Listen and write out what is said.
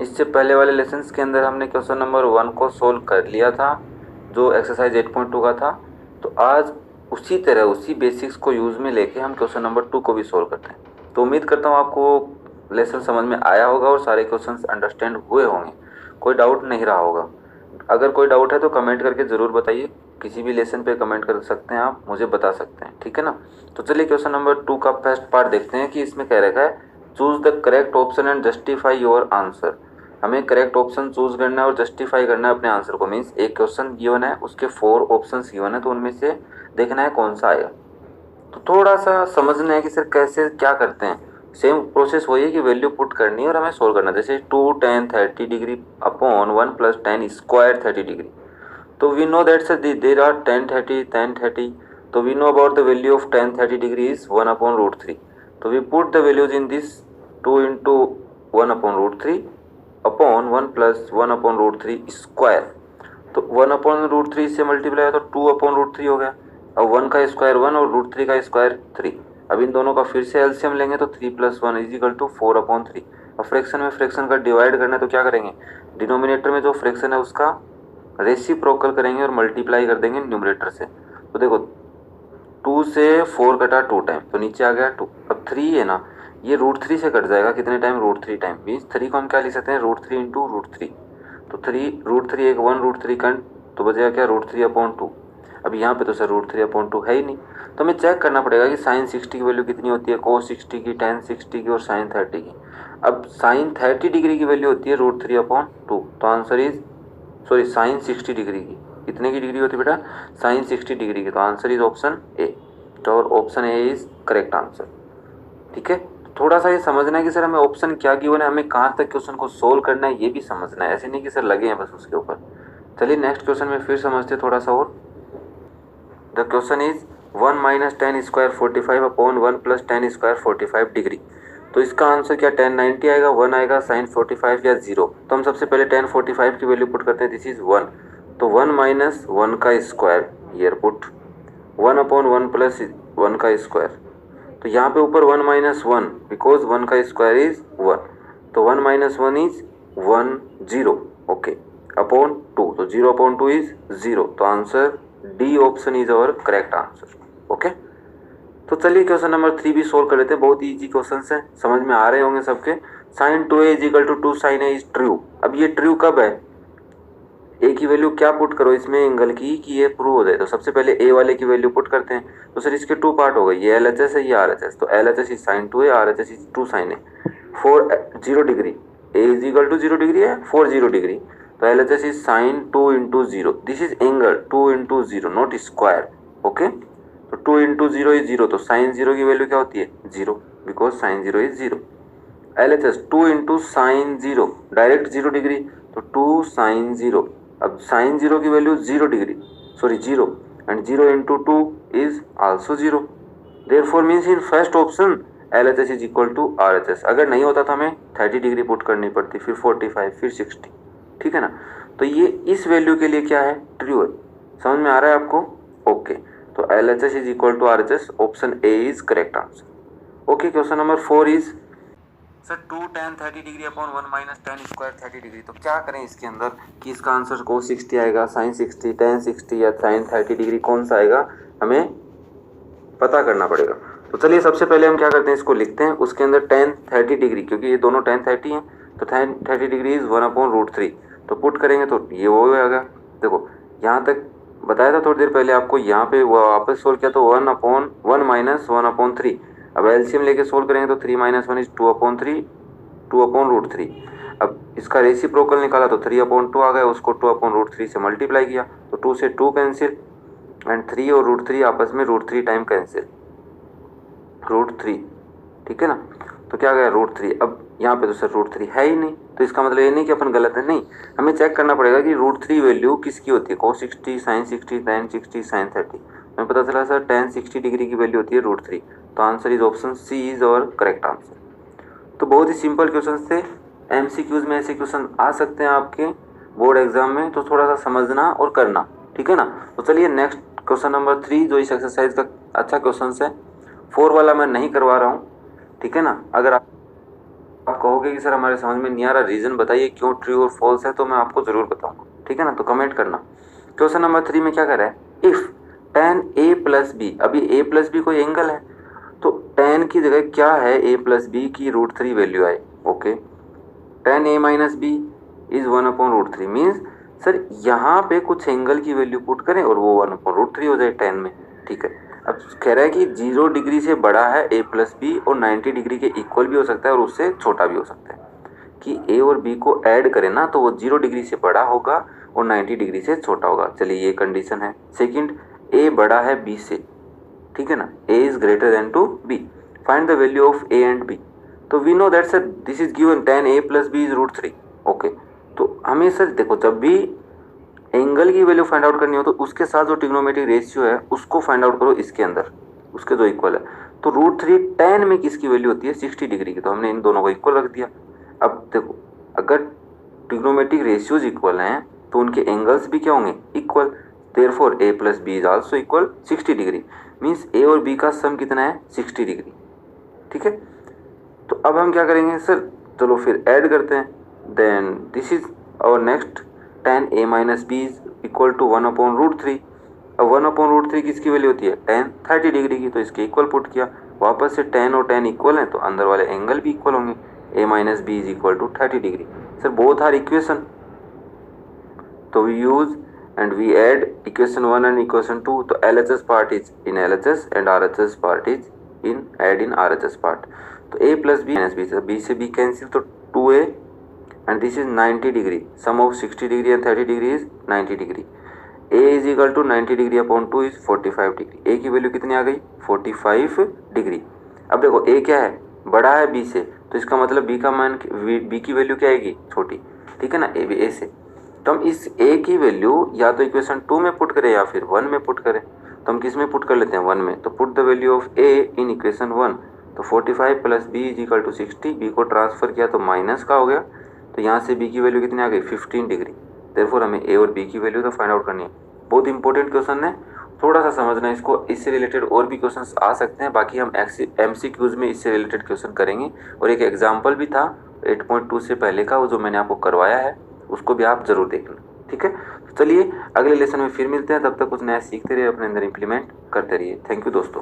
इससे पहले वाले लेसन्स के अंदर हमने क्वेश्चन नंबर 1 को सोल्व कर लिया था, जो एक्सरसाइज 8.2 का था। तो आज उसी तरह उसी बेसिक्स को यूज़ में लेके हम क्वेश्चन नंबर 2 को भी सोल्व करते हैं। तो उम्मीद करता हूँ आपको लेसन समझ में आया होगा और सारे क्वेश्चंस अंडरस्टैंड हुए होंगे, कोई डाउट नहीं रहा होगा। अगर कोई डाउट है तो कमेंट करके ज़रूर बताइए, किसी भी लेसन पे कमेंट कर सकते हैं, आप मुझे बता सकते हैं, ठीक है ना। तो चलिए क्वेश्चन नंबर 2 का फर्स्ट पार्ट देखते हैं कि इसमें कह रखा है choose the correct option and justify your answer. हमें करेक्ट ऑप्शन चूज करना है और जस्टिफाई करना है अपने आंसर को। मीन्स एक क्वेश्चन गिवन है, उसके 4 ऑप्शंस गिवन है, तो उनमें से देखना है कौन सा आएगा। तो थोड़ा सा समझना है कि सर कैसे क्या करते हैं। सेम प्रोसेस वही है कि वैल्यू पुट करनी है और हमें सोल्व करना है। जैसे 2 tan 30 degree upon 1 plus tan square 30 degree. तो we know that sir there are tan 30। तो we know about the value of tan 30 degree is 1 upon root 3। तो we put the values in this 2 into 1 upon root 3 upon 1 plus 1 upon root 3 square. तो 1 upon root 3 से multiply है तो 2 upon root 3 हो गया। अब 1 का स्क्वायर 1 और रूट 3 का स्क्वायर 3। अब इन दोनों का फिर से एलसीएम लेंगे तो 3 plus 1 is equal to 4 upon 3। अब फ्रैक्शन में फ्रैक्शन का डिवाइड करना है तो क्या करेंगे, डिनोमिनेटर में जो फ्रैक्शन है उसका रेसिप्रोकल करेंगे और मल्टीप्लाई कर देंगे न्यूमरेटर से। तो देखो 2 से 4 कटा 2 टाइम, तो नीचे आ गया 2। अब 3 है ना, ये रूट 3 से कट जाएगा कितने टाइम, रूट 3 टाइम। मीन्स 3 को हम क्या लिख सकते हैं, रूट 3 इंटू रूट 3। तो 3 रूट 3 एक 1 रूट 3 कट, तो बचेगा क्या, रूट 3 अपॉन 2। अब यहाँ पे तो सर रूट 3 अपॉन 2 है ही नहीं, तो हमें चेक करना पड़ेगा कि साइन 60 की वैल्यू कितनी होती है, कोस 60 की, टेन 60 की और साइन 30 की। अब साइन 30 डिग्री की वैल्यू होती है रूट 3 अपॉन 2। तो answer is sorry sine 60 degree की कितने की डिग्री होती है बेटा, साइन 60 डिग्री की। तो आंसर इज ऑप्शन ए। तो option A is correct answer. ठीक है, थोड़ा सा ये समझना है कि सर हमें ऑप्शन क्या गिवन है, हमें कहाँ तक क्वेश्चन को सोल्व करना है, ये भी समझना है। ऐसे नहीं कि सर लगे हैं बस उसके ऊपर। चलिए नेक्स्ट क्वेश्चन में फिर समझते थोड़ा सा और। The question is 1 minus ten square 45 upon 1 plus ten square 45 degree. तो इसका आंसर क्या, tan 90 आएगा, 1 आएगा, साइन 45 या 0। तो हम सबसे पहले tan 45 की वैल्यू पुट करते हैं, दिस इज 1। तो 1 माइनस 1 का square, year put 1 upon 1 plus 1 का स्क्वायर। तो यहाँ पे ऊपर 1 माइनस 1 बिकॉज 1 का स्क्वायर इज 1। तो 1 माइनस 1 इज 1 0, ओके, अपॉन 2। तो 0 अपॉन 2 इज 0। तो answer D option is our correct answer. Okay, तो चलिए क्वेश्चन नंबर 3 भी सोल्व कर लेते हैं। बहुत इजी क्वेश्चन है, समझ में आ रहे होंगे सबके। Sine 2a is equal to 2 sine A is true. अब ये ट्रू कब है, ए की वैल्यू क्या पुट करो इसमें एंगल की कि ये प्रूव हो जाए। तो सबसे पहले ए वाले की वैल्यू पुट करते हैं। तो सर इसके 2 पार्ट हो गए, ये LHS है, ये RHS। तो LHS is sine 2a, RHS is 2 sine A. 4 0 degree, A is equal to 0 degree है, 4 0 डिग्री। तो LHS is sine 2 into 0। This is angle 2 into 0, not square. Okay, तो 2 इंटू 0 इज 0। तो साइन 0 की value क्या होती है, 0, because sine 0 is 0। LHS 2 into sine 0, direct 0 degree, तो 2 sine 0। अब साइन 0 की value 0 degree, sorry 0, and 0 into 2 is also 0। Therefore means in first option LHS is equal to RHS। अगर नहीं होता तो हमें 30 डिग्री पुट करनी पड़ती, फिर 45, फिर 60। ठीक है ना। तो ये इस वैल्यू के लिए क्या है, ट्रू है। समझ में आ रहा है आपको, ओके। तो LHS is equal to RHS, option A is correct answer. Okay, question number 4 is sir 2 tan 30 degree upon 1 minus ten square 30 degree. तो क्या करें इसके अंदर कि इसका आंसर cos 60 आएगा, साइन 60, tan 60 या साइन 30 डिग्री, कौन सा आएगा हमें पता करना पड़ेगा। तो चलिए सबसे पहले हम क्या करते हैं, इसको लिखते हैं। उसके अंदर tan 30 डिग्री, क्योंकि ये दोनों tan 30 हैं, तो tan 30 degree is 1 upon root 3। तो पुट करेंगे तो ये वो आएगा। देखो यहाँ तक बताया था थोड़ी देर पहले आपको, यहाँ पे वापस सोल्व किया तो 1 अपॉन 1 माइनस 1 अपॉन 3। अब एलसीएम लेके सोल्व करेंगे तो 3 minus 1 is 2 upon 3, 2 upon root 3। अब इसका रेसिप्रोकल निकाला तो 3 अपॉन 2 आ गया, उसको 2 अपॉन रूट 3 से मल्टीप्लाई किया तो 2 से 2 कैंसिल, एंड 3 और रूट 3 आपस में रूट 3 टाइम कैंसिल, रूट 3। ठीक है ना, तो क्या गया रूट 3। अब यहाँ पे तो सर रूट 3 है ही नहीं, तो इसका मतलब ये नहीं कि अपन गलत है, नहीं, हमें चेक करना पड़ेगा कि रूट 3 वैल्यू किसकी होती है, cos 60, साइन 60, tan 60, साइन 30। हमें पता चला सर tan 60 डिग्री की वैल्यू होती है रूट 3। तो answer is option C is और करेक्ट आंसर। तो बहुत ही सिंपल क्वेश्चन थे, MCQs में ऐसे क्वेश्चन आ सकते हैं आपके बोर्ड एग्जाम में, तो थोड़ा सा समझना और करना, ठीक है ना। तो चलिए नेक्स्ट क्वेश्चन नंबर 3 जो इस एक्सरसाइज का अच्छा क्वेश्चन है, 4 वाला मैं नहीं करवा रहा हूँ, ठीक है ना। अगर आप कहोगे कि सर हमारे समझ में नहीं आ रहा, रीजन बताइए क्यों ट्रू और फॉल्स है, तो मैं आपको जरूर बताऊंगा, ठीक है ना। तो कमेंट करना। क्वेश्चन नंबर 3 में क्या कर रहा है, if tan a plus B, अभी a प्लस बी कोई एंगल है, तो tan की जगह क्या है a प्लस बी की √3 वैल्यू आए। Okay, tan a minus B is 1/√3 means sir यहाँ पे कुछ एंगल की वैल्यू पुट करें और वो 1/√3 हो जाए tan में, ठीक है। अब कह रहा है कि 0 डिग्री से बड़ा है a प्लस बी और 90 डिग्री के इक्वल भी हो सकता है और उससे छोटा भी हो सकता है, कि a और b को ऐड करें ना तो वो 0 डिग्री से बड़ा होगा और 90 डिग्री से छोटा होगा। चलिए ये कंडीशन है। सेकंड, a बड़ा है b से, ठीक है ना, a is greater than two b, find the value of a and b। तो we know that sir this is given tan a plus b is √3। Okay, तो हमें सर देखो जब भी एंगल की वैल्यू फाइंड आउट करनी हो तो उसके साथ जो ट्रिग्नोमेट्रिक रेशियो है उसको फाइंड आउट करो इसके अंदर, उसके जो इक्वल है। तो √3 tan में किसकी वैल्यू होती है, 60 डिग्री की, तो हमने इन दोनों को इक्वल रख दिया। अब देखो अगर ट्रिग्नोमेट्रिक रेशियोज इक्वल हैं तो उनके एंगल्स भी क्या होंगे, equal. Therefore a plus B is also equal 60 degree, means a और b का सम कितना है, 60 डिग्री, ठीक है। तो अब हम क्या करेंगे सर, चलो फिर ऐड करते हैं। Then this is our next, tan a minus B is equal to 1/√3। अब 1/√3 किसकी वैल्यू होती है, tan 30 डिग्री की, तो इसके इक्वल पुट किया। वापस से tan और tan इक्वल हैं तो अंदर वाले एंगल भी इक्वल होंगे, a minus B is equal to 30 degree. Sir both are equation, तो we use and we add equation 1 and equation 2, तो LHS part is in LHS and RHS part is in add in RHS part। तो a plus b minus b, b से b cancel तो 2a and this is 90 degree, sum of 60 degree and 30 degree is 90 degree। a is equal to 90 degree upon 2 is 45 degree। a की value कितनी आ गई, 45 degree. अब देखो a क्या है, बड़ा है b से, तो इसका मतलब b का मान, b की वैल्यू क्या आएगी, छोटी, ठीक है ना, a से। तो हम इस a की वैल्यू या तो इक्वेशन 2 में पुट करें या फिर 1 में पुट करें। तो हम किस में पुट कर लेते हैं, 1 में। तो put the value of a in equation 1, तो 45 plus b is equal to 60, b को ट्रांसफर किया तो माइनस का हो गया, तो यहाँ से b की वैल्यू कितनी आ गई, 15 डिग्री। देयरफॉर हमें a और b की वैल्यू तो फाइंड आउट करनी है। बहुत इंपॉर्टेंट क्वेश्चन है, थोड़ा सा समझना इसको। इससे रिलेटेड और भी क्वेश्चन आ सकते हैं, बाकी हम MCQs में इससे रिलेटेड क्वेश्चन करेंगे। और एक एग्जाम्पल भी था 8.2 से पहले का, वो जो मैंने आपको करवाया है उसको भी आप जरूर देखना, ठीक है। तो चलिए अगले लेसन में फिर मिलते हैं, तब तक कुछ नया सीखते रहिए, अपने अंदर इंप्लीमेंट करते रहिए। थैंक यू दोस्तों।